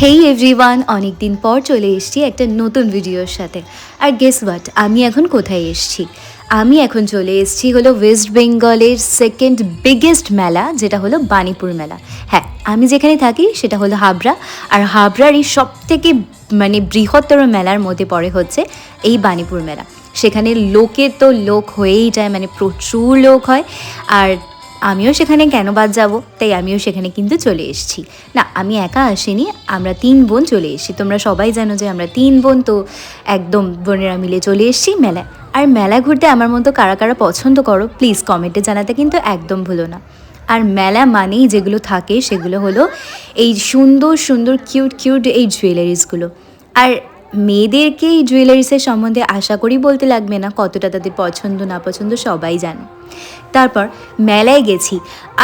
হেই everyone, অনেক দিন পর চলে এসেছি একটা নতুন ভিডিওর সাথে। আর গেস হোয়াট, আমি এখন কোথায় এসেছি? আমি এখন চলে এসেছি হলো ওয়েস্ট বেঙ্গলের সেকেন্ড বিগেস্ট মেলা, যেটা হলো বাণীপুর মেলা। হ্যাঁ, আমি যেখানে থাকি সেটা হলো হাবড়া, আর হাবড়ার এই সব থেকে বৃহত্তর মেলার মধ্যে পড়ে হচ্ছে এই বাণীপুর মেলা। সেখানে লোকের তো লোক হয়েই যায়, প্রচুর লোক হয়। আর আমিও সেখানে কেন বাদ যাব, তাই আমিও সেখানে কিন্তু চলে এসেছি। না, আমি একা আসিনি, আমরা 3 বোন চলে এসেছি। তোমরা সবাই জানো যে আমরা 3 বোন, তো একদম বোনেরা মিলে চলে এসেছি মেলায়। আর মেলা ঘুরতে আমার মতো কারা কারা পছন্দ করো প্লিজ কমেন্টে জানাতে কিন্তু একদম ভুলো না। আর মেলা মানেই যেগুলো থাকে সেগুলো হলো এই সুন্দর সুন্দর কিউট কিউট এই জুয়েলারিসগুলো। আর মেয়েদেরকে এই জুয়েলারিসের সম্বন্ধে আশা করি বলতে লাগবে না কতটা তাদের পছন্দ না পছন্দ সবাই জানে। তারপর মেলায় গেছি,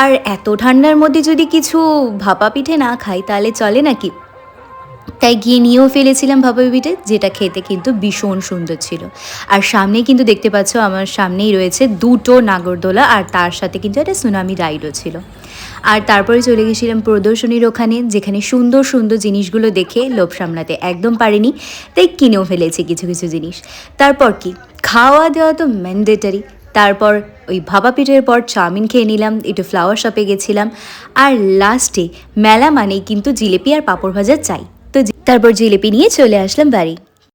আর এত ঠান্ডার মধ্যে যদি কিছু ভাপা পিঠে না খাই তাহলে চলে নাকি? তাই গিয়ে নিয়েও ফেলেছিলাম ভাপা পিঠে, যেটা খেতে কিন্তু ভীষণ সুন্দর ছিল। আর সামনে কিন্তু দেখতে পাচ্ছ, আমার সামনেই রয়েছে 2টো নাগরদোলা, আর তার সাথে কিন্তু একটা সুনামি রাইডও ছিল। আর তারপরে চলে গেছিলাম প্রদর্শনীর ওখানে, যেখানে সুন্দর সুন্দর জিনিসগুলো দেখে লোভ সামলাতে একদম পারিনি, তাই কিনেও ফেলেছি কিছু কিছু জিনিস। তারপর কি, খাওয়া দাওয়া তো ম্যান্ডেটারি। তারপর ওই ভাপা পিঠের পর চাউমিন খেয়ে নিলাম, একটু ফ্লাওয়ার শপে গেছিলাম। আর লাস্টে মেলা মানেই কিন্তু জিলিপি আর পাঁপড় ভাজা চাই, তো তারপর জিলিপি নিয়ে চলে আসলাম বাড়ি।